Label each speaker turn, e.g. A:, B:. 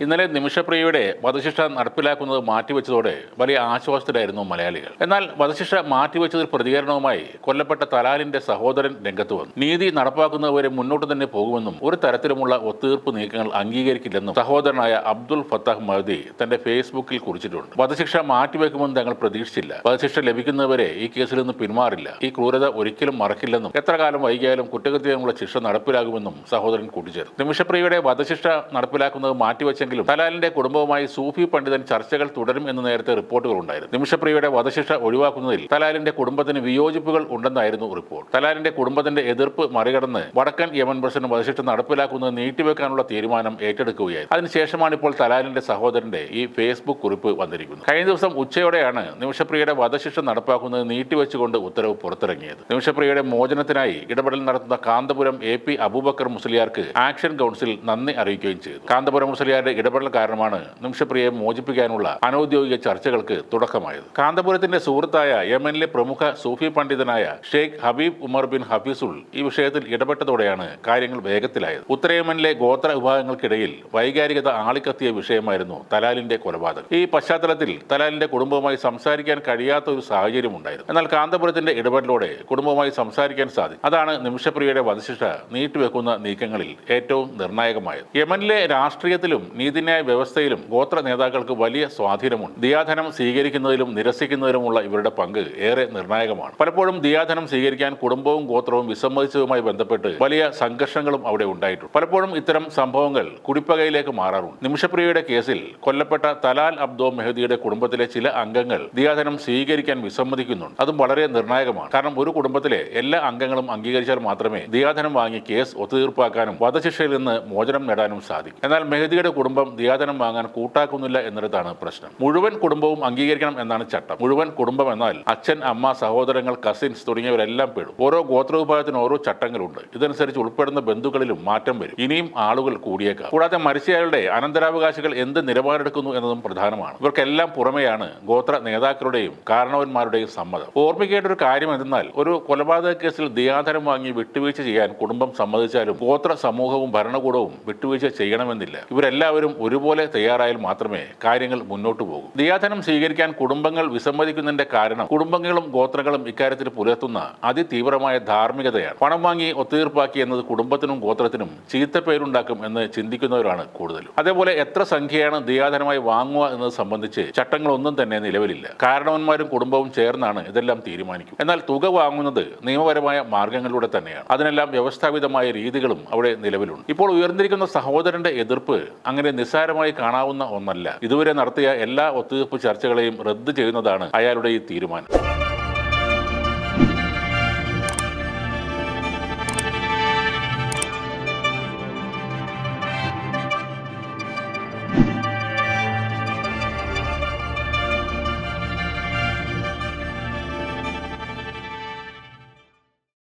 A: ഇന്നലെ നിമിഷപ്രിയയുടെ വധശിക്ഷ നടപ്പിലാക്കുന്നത് മാറ്റിവെച്ചതോടെ വലിയ ആശ്വാസത്തിലായിരുന്നു മലയാളികൾ. എന്നാൽ വധശിക്ഷ മാറ്റിവെച്ചതിൽ പ്രതികരണവുമായി കൊല്ലപ്പെട്ട തലാലിന്റെ സഹോദരൻ രംഗത്ത് വന്നു. നീതി നടപ്പാക്കുന്നവരെ മുന്നോട്ട് തന്നെ പോകുമെന്നും ഒരു തരത്തിലുമുള്ള ഒത്തുതീർപ്പ് നീക്കങ്ങൾ അംഗീകരിക്കില്ലെന്നും സഹോദരനായ അബ്ദുൽ ഫത്താഹ് മഹദി തന്റെ ഫേസ്ബുക്കിൽ കുറിച്ചിട്ടുണ്ട്. വധശിക്ഷ മാറ്റിവെക്കുമെന്ന് തങ്ങൾ പ്രതീക്ഷിച്ചില്ല. വധശിക്ഷ ലഭിക്കുന്നവരെ ഈ കേസിൽ നിന്ന് പിന്മാറില്ല. ഈ ക്രൂരത ഒരിക്കലും മറക്കില്ലെന്നും എത്ര കാലം വൈകിയാലും കുറ്റകൃത്യമുള്ള ശിക്ഷ നടപ്പിലാകുമെന്നും സഹോദരൻ കൂട്ടിച്ചേർത്തു. നിമിഷപ്രിയയുടെ വധശിക്ഷ നടപ്പിലാക്കുന്നത് മാറ്റിവെച്ച തലാലിന്റെ കുടുംബവുമായി സൂഫി പണ്ഡിതൻ ചർച്ചകൾ തുടരും എന്ന് നേരത്തെ റിപ്പോർട്ടുകൾ ഉണ്ടായിരുന്നു. നിമിഷപ്രിയയുടെ വധശിക്ഷ ഒഴിവാക്കുന്നതിൽ തലാലിന്റെ കുടുംബത്തിന് വിയോജിപ്പുകൾ ഉണ്ടെന്നായിരുന്നു റിപ്പോർട്ട്. തലാലിന്റെ കുടുംബത്തിന്റെ എതിർപ്പ് മറികടന്ന് വടക്കൻ യമൻ പ്രസിഡന്റ് വധശിക്ഷ നടപ്പിലാക്കുന്നത് നീട്ടിവെക്കാനുള്ള തീരുമാനം ഏറ്റെടുക്കുകയായിരുന്നു. അതിനുശേഷമാണ് ഇപ്പോൾ തലാലിന്റെ സഹോദരന്റെ ഈ ഫേസ്ബുക്ക് കുറിപ്പ് വന്നിരിക്കുന്നത്. കഴിഞ്ഞ ദിവസം ഉച്ചയോടെയാണ് നിമിഷപ്രിയയുടെ വധശിക്ഷ നടപ്പാക്കുന്നത് നീട്ടിവെച്ചുകൊണ്ട് ഉത്തരവ് പുറത്തിറങ്ങിയത്. നിമിഷപ്രിയയുടെ മോചനത്തിനായി ഇടപെടൽ നടത്തുന്ന കാന്തപുരം AP അബൂബക്കർ മുസ്ലിയാർക്ക് ആക്ഷൻ കൗൺസിൽ നന്ദി അറിയിക്കുകയും ചെയ്തു. കാന്തപുരം മുസ്ലിയാരുടെ ഇടപെടൽ കാരണമാണ് നിമിഷപ്രിയയെ മോചിപ്പിക്കാനുള്ള അനൌദ്യോഗിക ചർച്ചകൾക്ക് തുടക്കമായത്. കാന്തപുരത്തിന്റെ സുഹൃത്തായ യമനിലെ പ്രമുഖ സൂഫി പണ്ഡിതനായ ഷെയ്ഖ് ഹബീബ് ഉമർ ബിൻ ഹഫീസുൾ ഈ വിഷയത്തിൽ ഇടപെട്ടതോടെയാണ് കാര്യങ്ങൾ വേഗത്തിലായത്. ഉത്തര യമനിലെ ഗോത്ര വിഭാഗങ്ങൾക്കിടയിൽ വൈകാരികത ആളിക്കത്തിയ വിഷയമായിരുന്നു തലാലിന്റെ കൊലപാതകം. ഈ പശ്ചാത്തലത്തിൽ തലാലിന്റെ കുടുംബവുമായി സംസാരിക്കാൻ കഴിയാത്ത ഒരു സാഹചര്യം ഉണ്ടായിരുന്നു. എന്നാൽ കാന്തപുരത്തിന്റെ ഇടപെടലോടെ കുടുംബവുമായി സംസാരിക്കാൻ സാധിക്കും. അതാണ് നിമിഷപ്രിയയുടെ വധശിക്ഷ നീട്ടിവെക്കുന്ന നീക്കങ്ങളിൽ ഏറ്റവും നിർണായകമായത്. യമനിലെ രാഷ്ട്രീയത്തിലും നീതിന്യായ വ്യവസ്ഥയിലും ഗോത്ര നേതാക്കൾക്ക് വലിയ സ്വാധീനമുണ്ട്. ദിയാധനം സ്വീകരിക്കുന്നതിലും നിരസിക്കുന്നതിലുമുള്ള ഇവരുടെ പങ്ക് ഏറെ നിർണായകമാണ്. പലപ്പോഴും ദിയാധനം സ്വീകരിക്കാൻ കുടുംബവും ഗോത്രവും വിസമ്മതിച്ചതുമായി ബന്ധപ്പെട്ട് വലിയ സംഘർഷങ്ങളും അവിടെ ഉണ്ടായിട്ടുണ്ട്. പലപ്പോഴും ഇത്തരം സംഭവങ്ങൾ കുടിപ്പകയിലേക്ക് മാറാറുണ്ട്. നിമിഷപ്രിയയുടെ കേസിൽ കൊല്ലപ്പെട്ട തലാൽ അബ്ദോ മെഹദിയുടെ കുടുംബത്തിലെ ചില അംഗങ്ങൾ ദിയാധനം സ്വീകരിക്കാൻ വിസമ്മതിക്കുന്നുണ്ട്. അതും വളരെ നിർണായകമാണ്. കാരണം ഒരു കുടുംബത്തിലെ എല്ലാ അംഗങ്ങളും അംഗീകരിച്ചാൽ മാത്രമേ ദിയാധനം വാങ്ങി കേസ് ഒത്തുതീർപ്പാക്കാനും വധശിക്ഷയിൽ നിന്ന് മോചനം നേടാനും സാധിക്കും. എന്നാൽ മെഹദിയുടെ കുടുംബം ദിയാധനം വാങ്ങാൻ കൂട്ടാക്കുന്നില്ല എന്നിടത്താണ് പ്രശ്നം. മുഴുവൻ കുടുംബവും അംഗീകരിക്കണം എന്നാണ് ചട്ടം. മുഴുവൻ കുടുംബം എന്നാൽ അച്ഛൻ, അമ്മ, സഹോദരങ്ങൾ, കസിൻസ് തുടങ്ങിയവരെല്ലാം പെടും. ഓരോ ഗോത്രവിഭാഗത്തിന് ഓരോ ചട്ടങ്ങളുണ്ട്. ഇതനുസരിച്ച് ഉൾപ്പെടുന്ന ബന്ധുക്കളിലും മാറ്റം വരും. ഇനിയും ആളുകൾ കൂടിയേക്കാം. കൂടാതെ മരിച്ചയാളുടെ അനന്തരാവകാശികൾ എന്ത് നിലപാടെടുക്കുന്നു എന്നതും പ്രധാനമാണ്. ഇവർക്കെല്ലാം പുറമെയാണ് ഗോത്ര നേതാക്കളുടെയും കാരണവന്മാരുടെയും സമ്മതം. ഓർമ്മിക്കേണ്ട ഒരു കാര്യം എന്തെന്നാൽ ഒരു കൊലപാതക കേസിൽ ദിയാധനം വാങ്ങി വിട്ടുവീഴ്ച ചെയ്യാൻ കുടുംബം സമ്മതിച്ചാലും ഗോത്ര സമൂഹവും ഭരണകൂടവും വിട്ടുവീഴ്ച ചെയ്യണമെന്നില്ല. ഇവരെല്ലാവരും ഒരുപോലെ തയ്യാറായാൽ മാത്രമേ കാര്യങ്ങൾ മുന്നോട്ട് പോകും. ദിയാധനം സ്വീകരിക്കാൻ കുടുംബങ്ങൾ വിസമ്മതിക്കുന്നതിന്റെ കാരണം കുടുംബങ്ങളും ഗോത്രങ്ങളും ഇക്കാര്യത്തിൽ പുലർത്തുന്ന അതിതീവ്രമായ ധാർമ്മികതയാണ്. പണം വാങ്ങി ഒത്തുതീർപ്പാക്കി എന്നത് കുടുംബത്തിനും ഗോത്രത്തിനും ചീത്തപ്പേരുണ്ടാക്കും എന്ന് ചിന്തിക്കുന്നവരാണ് കൂടുതലും. അതേപോലെ എത്ര സംഖ്യയാണ് ദിയാധനമായി വാങ്ങുക എന്നത് സംബന്ധിച്ച് ചട്ടങ്ങളൊന്നും തന്നെ നിലവിലില്ല. കാരണവന്മാരും കുടുംബവും ചേർന്നാണ് ഇതെല്ലാം തീരുമാനിക്കും. എന്നാൽ തുക വാങ്ങുന്നത് നിയമപരമായ മാർഗങ്ങളിലൂടെ തന്നെയാണ്. അതിനെല്ലാം വ്യവസ്ഥാപിതമായ രീതികളും അവിടെ നിലവിലുണ്ട്. ഇപ്പോൾ ഉയർന്നിരിക്കുന്ന സഹോദരന്റെ എതിർപ്പ് അങ്ങനെ നിസ്സാരമായി കാണാവുന്ന ഒന്നല്ല. ഇതുവരെ നടത്തിയ എല്ലാ ഒത്തുതീർപ്പ് ചർച്ചകളെയും റദ്ദ് ചെയ്യുന്നതാണ് അയാളുടെ ഈ തീരുമാനം.